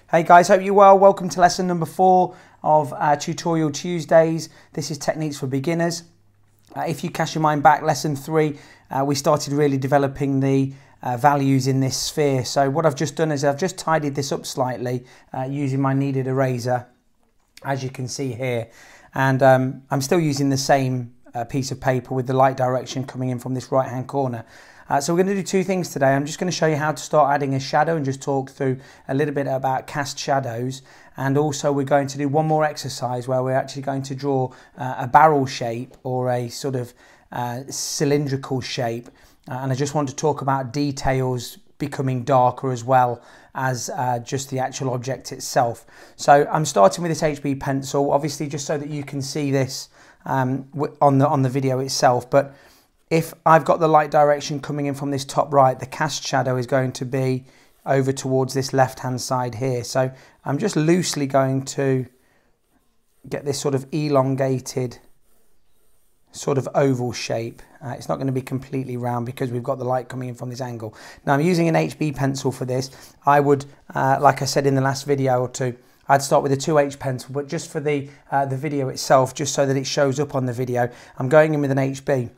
Hey guys, hope you're well. Welcome to lesson number 4 of Tutorial Tuesdays. This is Techniques for Beginners. If you cast your mind back, lesson 3, we started really developing the values in this sphere. So what I've just done is I've just tidied this up slightly using my kneaded eraser, as you can see here. And I'm still using the same piece of paper with the light direction coming in from this right hand corner. So we're going to do two things today. I'm just going to show you how to start adding a shadow and just talk through a little bit about cast shadows. And also we're going to do one more exercise where we're actually going to draw a barrel shape or a sort of cylindrical shape. And I just want to talk about details becoming darker as well as just the actual object itself. So I'm starting with this HB pencil, obviously just so that you can see this on the video itself. But if I've got the light direction coming in from this top right, the cast shadow is going to be over towards this left hand side here. So I'm just loosely going to get this sort of elongated sort of oval shape. It's not going to be completely round because we've got the light coming in from this angle. Now I'm using an HB pencil for this. I would, like I said in the last video or two, I'd start with a 2H pencil, but just for the video itself, just so that it shows up on the video, I'm going in with an HB.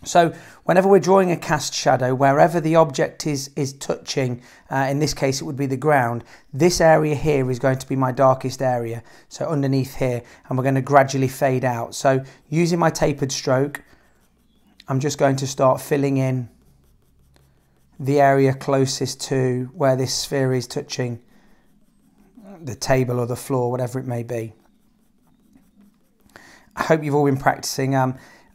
So whenever we're drawing a cast shadow, wherever the object is touching, in this case it would be the ground, this area here is going to be my darkest area, so underneath here, and we're going to gradually fade out. So using my tapered stroke, I'm just going to start filling in the area closest to where this sphere is touching the table or the floor, whatever it may be. I hope you've all been practicing.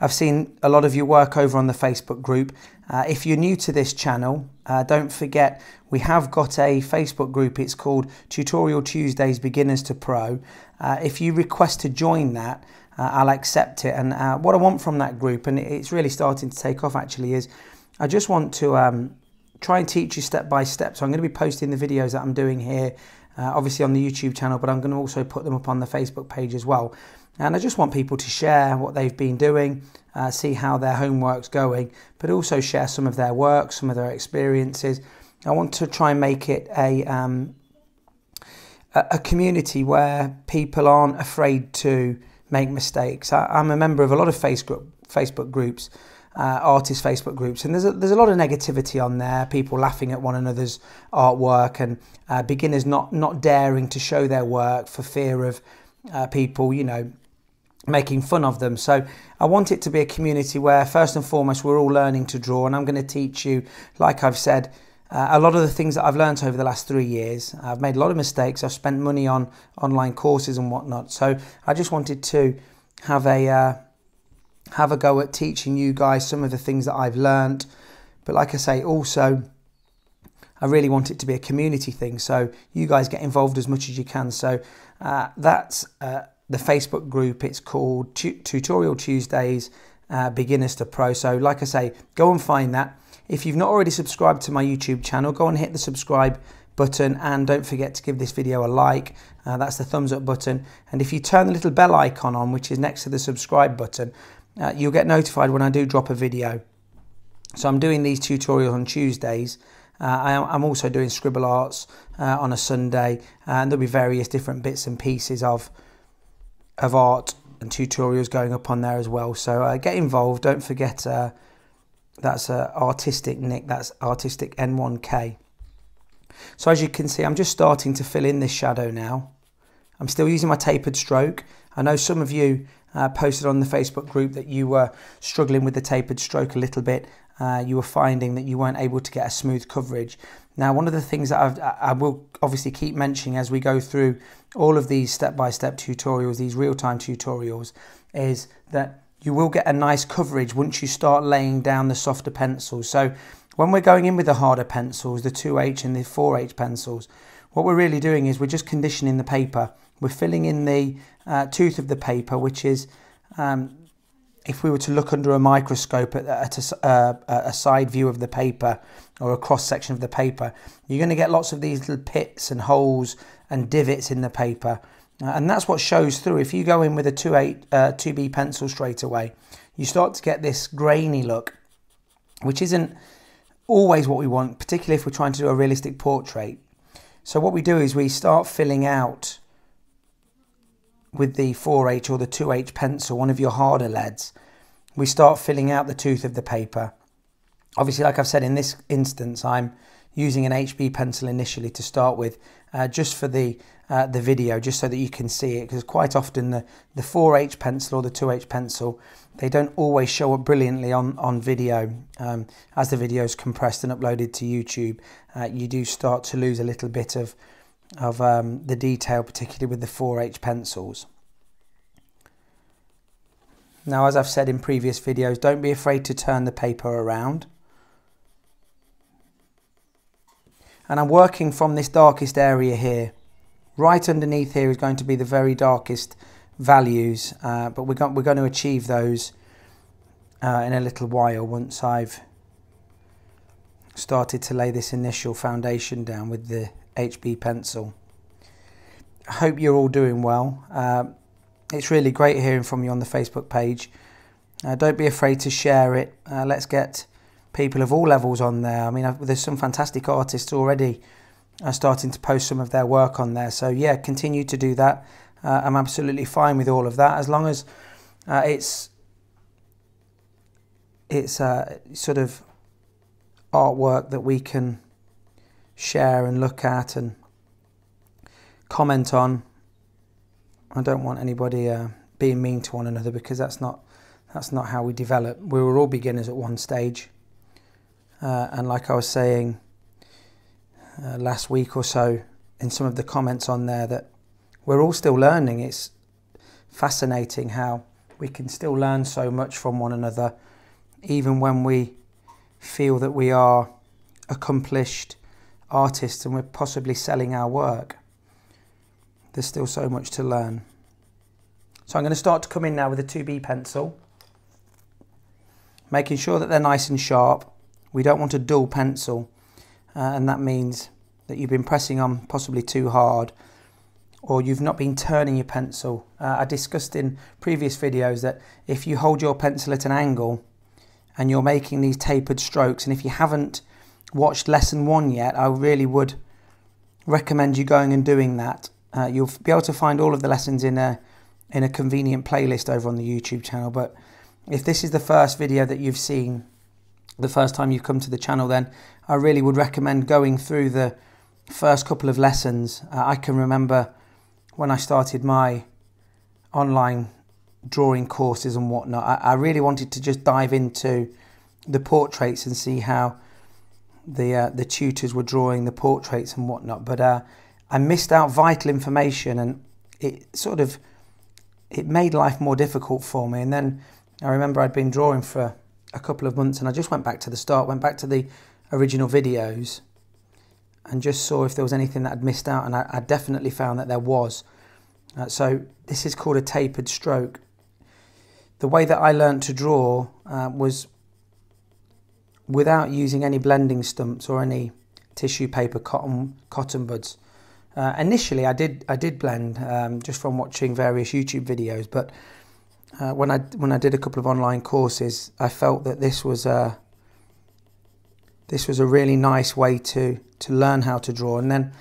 I've seen a lot of your work over on the Facebook group. If you're new to this channel, don't forget we have got a Facebook group. It's called Tutorial Tuesdays Beginners to Pro. If you request to join that, I'll accept it. And what I want from that group, and it's really starting to take off actually, is I just want to try and teach you step by step. So I'm going to be posting the videos that I'm doing here, obviously on the YouTube channel, but I'm going to also put them up on the Facebook page as well. And I just want people to share what they've been doing, see how their homework's going, but also share some of their work, some of their experiences. I want to try and make it a community where people aren't afraid to make mistakes. I'm a member of a lot of Facebook groups, artist Facebook groups, and there's a lot of negativity on there, people laughing at one another's artwork, and beginners not daring to show their work for fear of people, you know, making fun of them. So I want it to be a community where first and foremost we're all learning to draw, and I'm going to teach you, like I've said, a lot of the things that I've learned over the last 3 years. I've made a lot of mistakes, I've spent money on online courses and whatnot, so I just wanted to have a go at teaching you guys some of the things that I've learned. But like I say, also I really want it to be a community thing, so you guys get involved as much as you can. So that's the Facebook group. It's called Tutorial Tuesdays Beginners to Pro. So like I say, go and find that. If you've not already subscribed to my YouTube channel, go and hit the subscribe button, and don't forget to give this video a like. That's the thumbs up button. And if you turn the little bell icon on, which is next to the subscribe button, you'll get notified when I do drop a video. So I'm doing these tutorials on Tuesdays. I'm also doing scribble arts on a Sunday, and there'll be various different bits and pieces of art and tutorials going up on there as well. So get involved. Don't forget that's Artistic Nick, that's Artistic N1K. So as you can see, I'm just starting to fill in this shadow now. I'm still using my tapered stroke. I know some of you posted on the Facebook group that you were struggling with the tapered stroke a little bit. You were finding that you weren't able to get a smooth coverage. Now, one of the things that I will obviously keep mentioning as we go through all of these step-by-step tutorials, these real-time tutorials, is that you will get a nice coverage once you start laying down the softer pencils. So when we're going in with the harder pencils, the 2H and the 4H pencils, what we're really doing is we're just conditioning the paper. We're filling in the tooth of the paper, which is, if we were to look under a microscope at a side view of the paper or a cross section of the paper, you're going to get lots of these little pits and holes and divots in the paper. And that's what shows through. If you go in with a 2B pencil straight away, you start to get this grainy look, which isn't always what we want, particularly if we're trying to do a realistic portrait. So what we do is we start filling out with the 4H or the 2H pencil, one of your harder leads. We start filling out the tooth of the paper. Obviously, like I've said, in this instance, I'm using an HB pencil initially to start with, just for the video, just so that you can see it, because quite often the 4H pencil or the 2H pencil, they don't always show up brilliantly on video. As the video is compressed and uploaded to YouTube, you do start to lose a little bit of the detail, particularly with the 4H pencils. Now, as I've said in previous videos, don't be afraid to turn the paper around. And I'm working from this darkest area here. Right underneath here is going to be the very darkest values, but we're going to achieve those in a little while once I've started to lay this initial foundation down with the HB pencil. I hope you're all doing well. It's really great hearing from you on the Facebook page. Don't be afraid to share it. Let's get people of all levels on there. I mean, there's some fantastic artists already starting to post some of their work on there. So yeah, continue to do that. I'm absolutely fine with all of that, as long as it's sort of artwork that we can share and look at and comment on. I don't want anybody being mean to one another, because that's not how we develop. We were all beginners at one stage. And like I was saying last week or so in some of the comments on there, that we're all still learning. It's fascinating how we can still learn so much from one another, even when we feel that we are accomplished artists and we're possibly selling our work. There's still so much to learn. So I'm going to start to come in now with a 2B pencil, making sure that they're nice and sharp. We don't want a dull pencil, and that means that you've been pressing on possibly too hard, or you've not been turning your pencil. I discussed in previous videos that if you hold your pencil at an angle and you're making these tapered strokes, and if you haven't watched lesson 1 yet, I really would recommend you going and doing that. You'll be able to find all of the lessons in a convenient playlist over on the YouTube channel, but if this is the first video that you've seen, the first time you've come to the channel, then I really would recommend going through the first couple of lessons. I can remember when I started my online drawing courses and whatnot, I really wanted to just dive into the portraits and see how the tutors were drawing the portraits and whatnot, but I missed out vital information, and it made life more difficult for me. And then I remember I'd been drawing for a couple of months, and I just went back to the start, went back to the original videos and just saw if there was anything that I'd missed out, and I definitely found that there was. So this is called a tapered stroke. The way that I learned to draw was without using any blending stumps or any tissue paper cotton buds. Initially I did blend just from watching various YouTube videos, but when I did a couple of online courses, I felt that this was a really nice way to learn how to draw. And then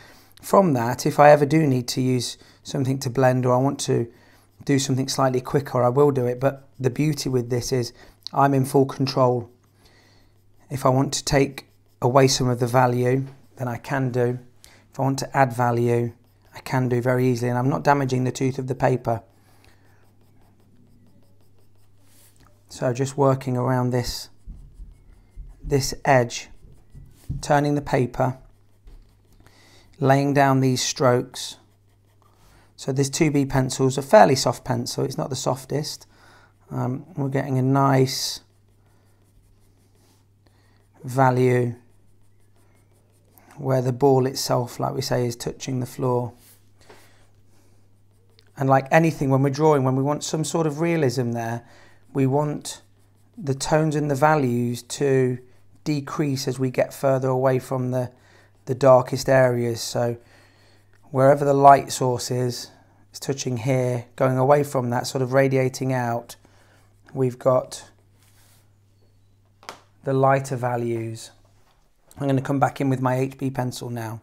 from that, if I ever do need to use something to blend, or I want to do something slightly quicker, I will do it. But the beauty with this is I'm in full control. If I want to take away some of the value, then I can do. If I want to add value, I can do very easily, and I'm not damaging the tooth of the paper. So just working around this edge, turning the paper, laying down these strokes. So this 2B pencil is a fairly soft pencil, it's not the softest. We're getting a nice value where the ball itself, like we say, is touching the floor. And like anything, when we're drawing, when we want some sort of realism there, we want the tones and the values to decrease as we get further away from the darkest areas. So wherever the light source is, it's touching here, going away from that, sort of radiating out, we've got the lighter values. I'm going to come back in with my HB pencil now.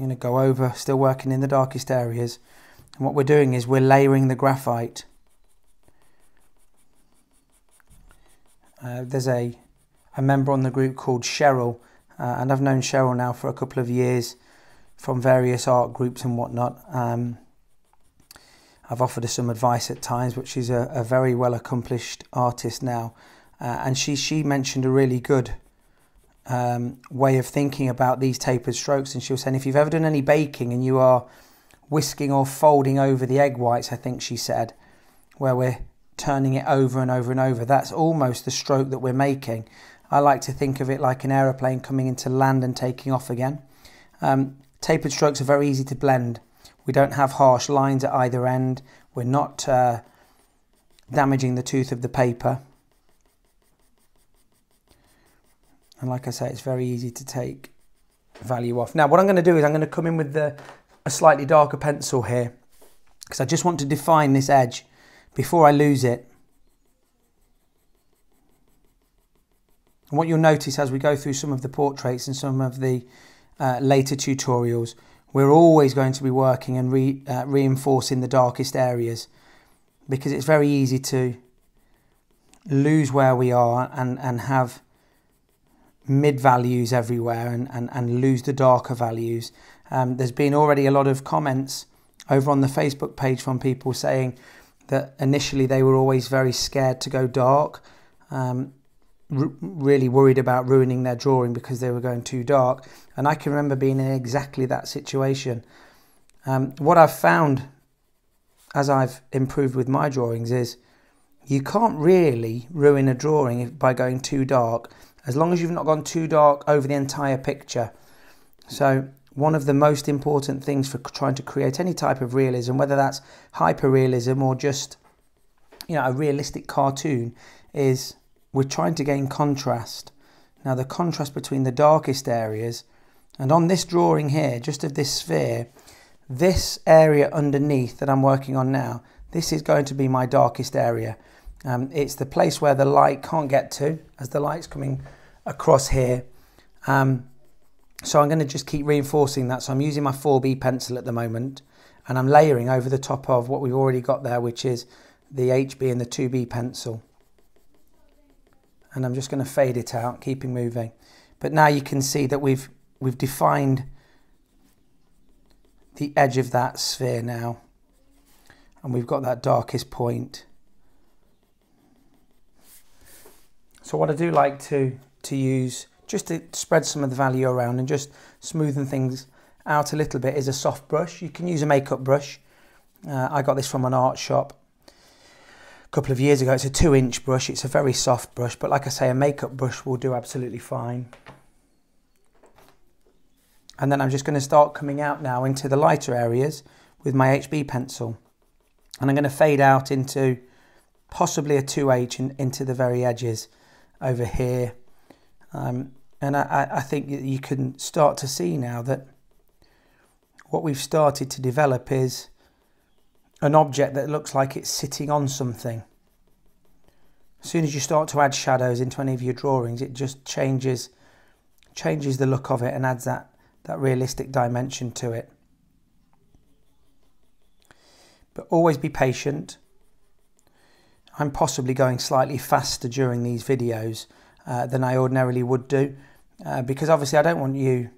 I'm going to go over, still working in the darkest areas. And what we're doing is we're layering the graphite. There's a member on the group called Cheryl, and I've known Cheryl now for a couple of years from various art groups and whatnot. I've offered her some advice at times, but she's a very well accomplished artist now. And she mentioned a really good way of thinking about these tapered strokes. And she was saying, if you've ever done any baking and you are whisking or folding over the egg whites, I think she said, where we're turning it over and over and over, that's almost the stroke that we're making. I like to think of it like an aeroplane coming into land and taking off again. Tapered strokes are very easy to blend. We don't have harsh lines at either end. We're not damaging the tooth of the paper. And like I say, it's very easy to take value off. Now, what I'm going to do is I'm going to come in with a slightly darker pencil here, because I just want to define this edge before I lose it. And what you'll notice as we go through some of the portraits and some of the later tutorials, we're always going to be working and reinforcing the darkest areas, because it's very easy to lose where we are and have mid values everywhere and lose the darker values. There's been already a lot of comments over on the Facebook page from people saying that initially they were always very scared to go dark, really worried about ruining their drawing because they were going too dark. And I can remember being in exactly that situation. What I've found as I've improved with my drawings is you can't really ruin a drawing by going too dark, as long as you've not gone too dark over the entire picture. So one of the most important things for trying to create any type of realism, whether that's hyper-realism or just, you know, a realistic cartoon, is we're trying to gain contrast. Now, the contrast between the darkest areas, and on this drawing here, just of this sphere, this area underneath that I'm working on now, this is going to be my darkest area. It's the place where the light can't get to, as the light's coming across here. So I'm going to just keep reinforcing that. So I'm using my 4B pencil at the moment, and I'm layering over the top of what we've already got there, which is the HB and the 2B pencil. And I'm just going to fade it out, keeping moving. But now you can see that we've defined the edge of that sphere now, and we've got that darkest point. So what I do like to use, just to spread some of the value around and just smoothen things out a little bit, is a soft brush. You can use a makeup brush. I got this from an art shop a couple of years ago. It's a 2-inch brush. It's a very soft brush, but like I say, a makeup brush will do absolutely fine. And then I'm just going to start coming out now into the lighter areas with my HB pencil. And I'm going to fade out into possibly a 2H into the very edges over here. And I think you can start to see now that what we've started to develop is an object that looks like it's sitting on something. As soon as you start to add shadows into any of your drawings, it just changes the look of it and adds that realistic dimension to it. But always be patient. I'm possibly going slightly faster during these videos than I ordinarily would do, because obviously I don't want you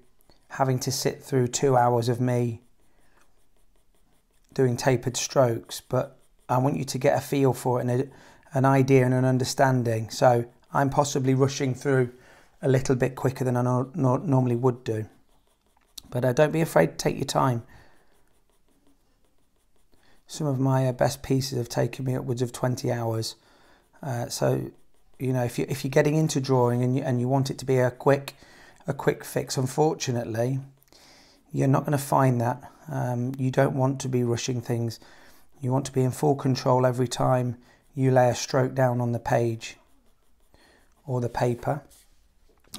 having to sit through 2 hours of me doing tapered strokes, but I want you to get a feel for it and an idea and an understanding. So I'm possibly rushing through a little bit quicker than I normally would do. But don't be afraid to take your time. Some of my best pieces have taken me upwards of 20 hours. So, you know, if you're getting into drawing and you want it to be a quick fix, unfortunately, you're not going to find that. You don't want to be rushing things. You want to be in full control every time you lay a stroke down on the page or the paper.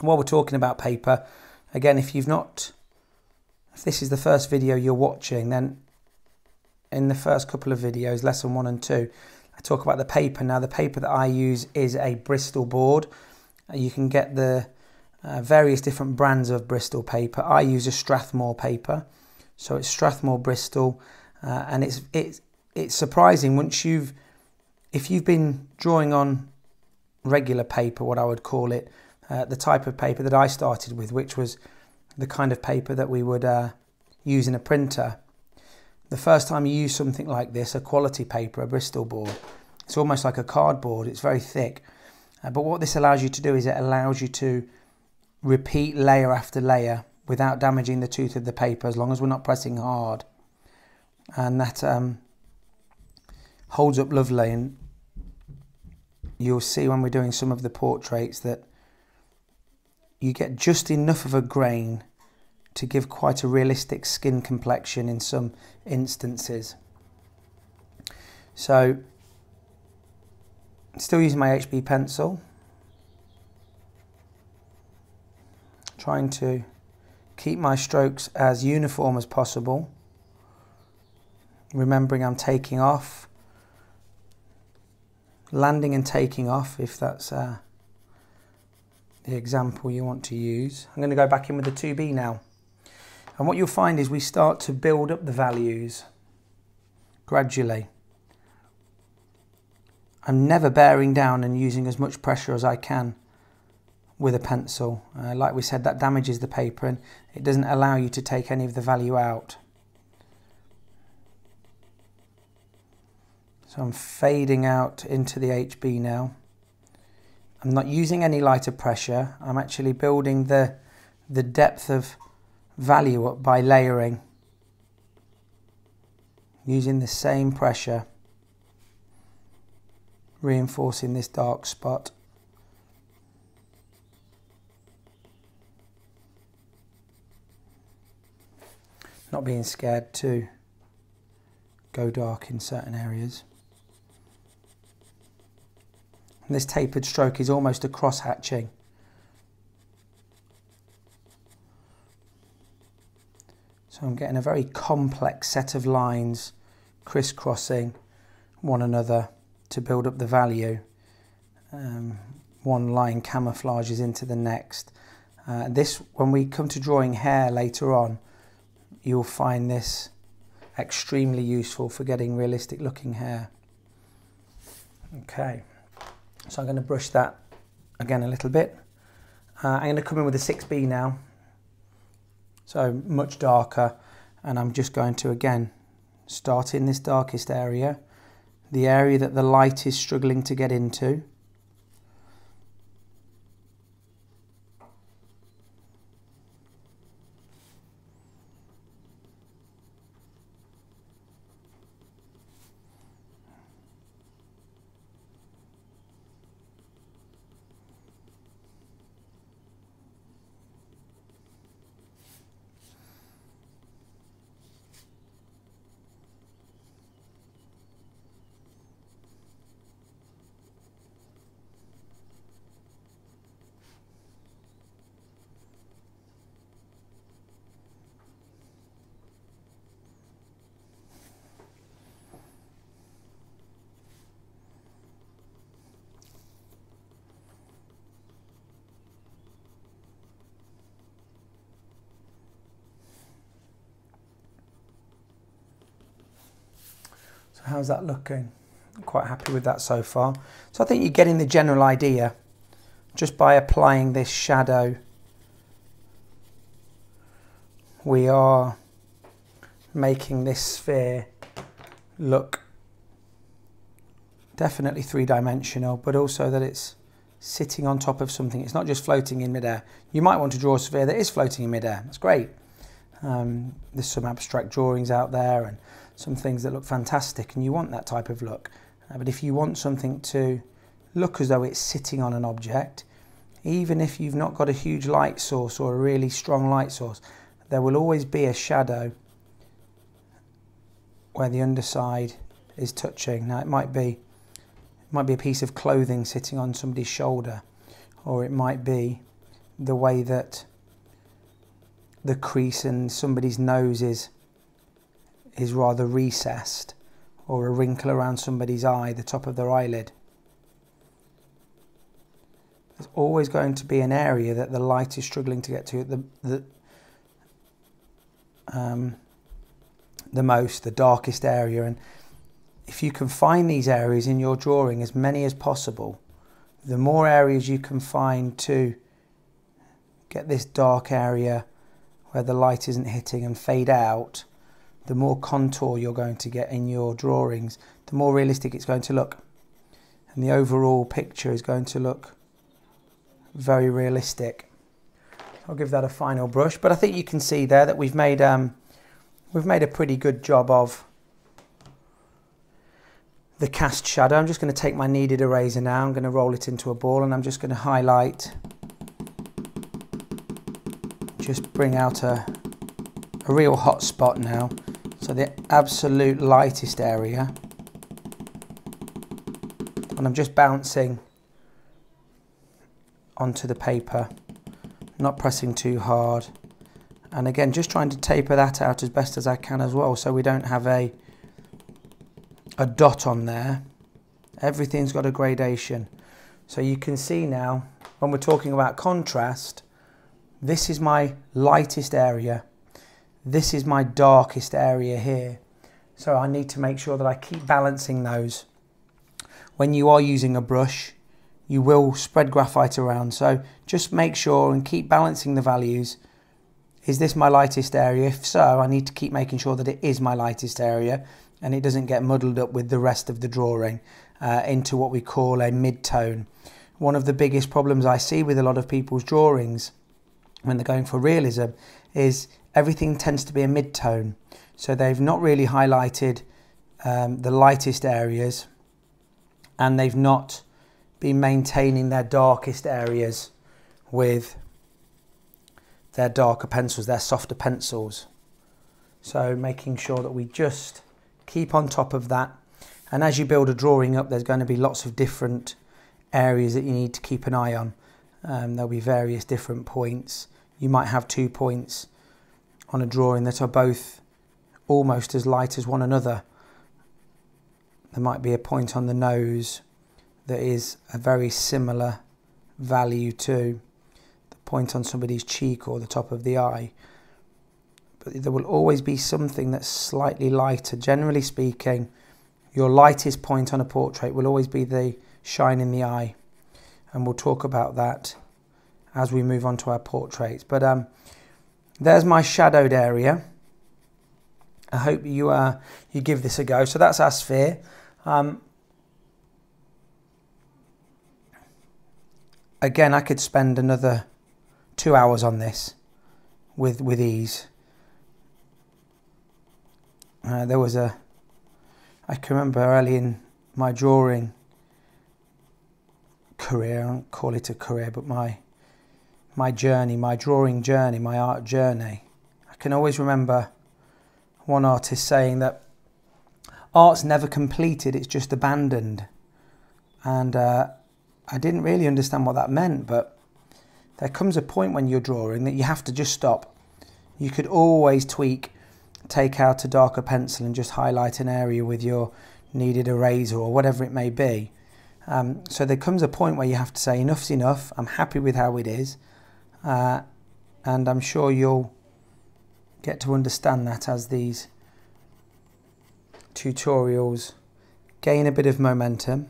While we're talking about paper, again, if this is the first video you're watching, then in the first couple of videos, lesson 1 and 2, I talk about the paper. Now, the paper that I use is a Bristol board. You can get the various different brands of Bristol paper. I use a Strathmore paper, so it's Strathmore Bristol, and it's surprising if you've been drawing on regular paper, what I would call it, the type of paper that I started with, which was the kind of paper that we would use in a printer. The first time you use something like this, a quality paper, a Bristol board, it's almost like a cardboard. It's very thick. But what this allows you to do is it allows you to repeat layer after layer without damaging the tooth of the paper, as long as we're not pressing hard. And that holds up lovely. And you'll see when we're doing some of the portraits that you get just enough of a grain to give quite a realistic skin complexion in some instances. So, still using my HB pencil, trying to keep my strokes as uniform as possible, remembering I'm taking off, landing and taking off, if that's the example you want to use. I'm going to go back in with the 2B now. And what you'll find is we start to build up the values gradually. I'm never bearing down and using as much pressure as I can with a pencil. Like we said, that damages the paper and it doesn't allow you to take any of the value out. So I'm fading out into the HB now. I'm not using any lighter pressure. I'm actually building the depth of value up by layering, using the same pressure, reinforcing this dark spot. Not being scared to go dark in certain areas. And this tapered stroke is almost a cross hatching. So I'm getting a very complex set of lines crisscrossing one another to build up the value. One line camouflages into the next. This, when we come to drawing hair later on, you'll find this extremely useful for getting realistic looking hair. Okay, so I'm going to brush that again a little bit. I'm going to come in with a 6B now. So much darker, and I'm just going to again start in this darkest area, the area that the light is struggling to get into. How's that looking? I'm quite happy with that so far. So I think you're getting the general idea just by applying this shadow. We are making this sphere look definitely three-dimensional, but also that it's sitting on top of something. It's not just floating in midair. You might want to draw a sphere that is floating in midair. That's great. There's some abstract drawings out there and some things that look fantastic, and you want that type of look. But if you want something to look as though it's sitting on an object, even if you've not got a huge light source or a really strong light source, there will always be a shadow where the underside is touching. Now it might be a piece of clothing sitting on somebody's shoulder, or it might be the way that the crease in somebody's nose is rather recessed, or a wrinkle around somebody's eye, the top of their eyelid. there's always going to be an area that the light is struggling to get to the most, the darkest area. And if you can find these areas in your drawing, as many as possible, the more areas you can find to get this dark area where the light isn't hitting and fade out, the more contour you're going to get in your drawings, the more realistic it's going to look. And the overall picture is going to look very realistic. I'll give that a final brush, but I think you can see there that we've made a pretty good job of the cast shadow. I'm just going to take my kneaded eraser now, I'm going to roll it into a ball, and I'm just going to highlight, just bring out a real hot spot now, so the absolute lightest area, and I'm just bouncing onto the paper, not pressing too hard, and again just trying to taper that out as best as I can as well, so we don't have a dot on there. Everything's got a gradation, so you can see now when we're talking about contrast, this is my lightest area, this is my darkest area here, so I need to make sure that I keep balancing those. When you are using a brush, you will spread graphite around, so just make sure and keep balancing the values. Is this my lightest area? If so, I need to keep making sure that it is my lightest area and it doesn't get muddled up with the rest of the drawing into what we call a mid-tone. One of the biggest problems I see with a lot of people's drawings when they're going for realism is everything tends to be a mid-tone. So they've not really highlighted the lightest areas, and they've not been maintaining their darkest areas with their darker pencils, their softer pencils. So making sure that we just keep on top of that. And as you build a drawing up, there's going to be lots of different areas that you need to keep an eye on. There'll be various different points. You might have 2 points on a drawing that are both almost as light as one another. There might be a point on the nose that is a very similar value to the point on somebody's cheek or the top of the eye. But there will always be something that's slightly lighter. Generally speaking, your lightest point on a portrait will always be the shine in the eye. And we'll talk about that as we move on to our portraits. But there's my shadowed area. I hope you give this a go. So that's our sphere. Again, I could spend another 2 hours on this with ease. There was I can remember early in my drawing career, I don't call it a career, but my journey, my drawing journey, my art journey. I can always remember one artist saying that art's never completed, it's just abandoned. And I didn't really understand what that meant, but there comes a point when you're drawing that you have to just stop. You could always tweak, take out a darker pencil and just highlight an area with your kneaded eraser or whatever it may be. So there comes a point where you have to say enough's enough, I'm happy with how it is, and I'm sure you'll get to understand that as these tutorials gain a bit of momentum.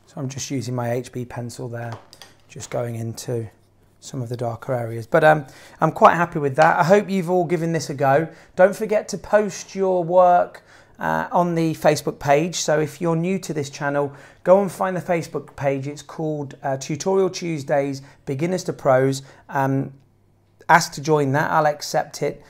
So I'm just using my HB pencil there, just going into some of the darker areas. But I'm quite happy with that. I hope you've all given this a go. Don't forget to post your work on the Facebook page. So if you're new to this channel, go and find the Facebook page. It's called Tutorial Tuesdays, Beginners to Pros. Ask to join that, I'll accept it.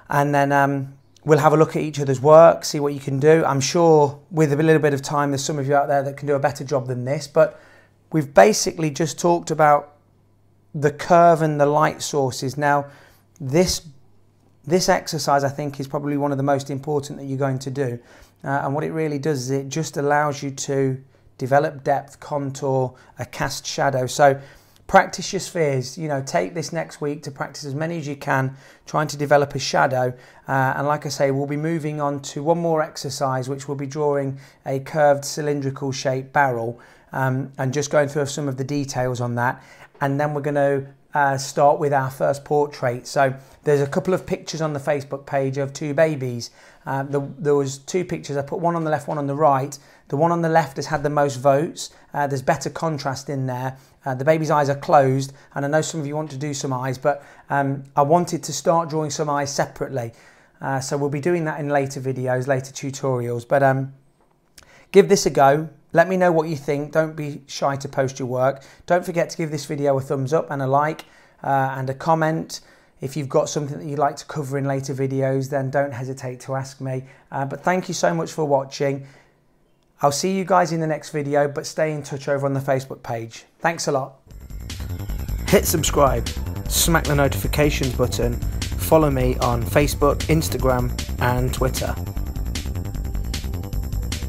And then we'll have a look at each other's work, see what you can do. I'm sure with a little bit of time, there's some of you out there that can do a better job than this, but we've basically just talked about the curve and the light sources. Now, this exercise, I think, is probably one of the most important that you're going to do. And what it really does is it just allows you to develop depth, contour, a cast shadow. So practice your spheres. You know, take this next week to practice as many as you can, trying to develop a shadow. And like I say, we'll be moving on to one more exercise, which will be drawing a curved cylindrical shaped barrel, and just going through some of the details on that. And then we're going to start with our first portrait. So there's a couple of pictures on the Facebook page of two babies. There was two pictures. I put one on the left, one on the right. The one on the left has had the most votes. There's better contrast in there. The baby's eyes are closed, and I know some of you want to do some eyes, but I wanted to start drawing some eyes separately. So we'll be doing that in later videos, later tutorials. But give this a go. Let me know what you think. Don't be shy to post your work. Don't forget to give this video a thumbs up and a like and a comment. If you've got something that you'd like to cover in later videos, then don't hesitate to ask me. But thank you so much for watching. I'll see you guys in the next video, but stay in touch over on the Facebook page. Thanks a lot. Hit subscribe, smack the notifications button, follow me on Facebook, Instagram and Twitter.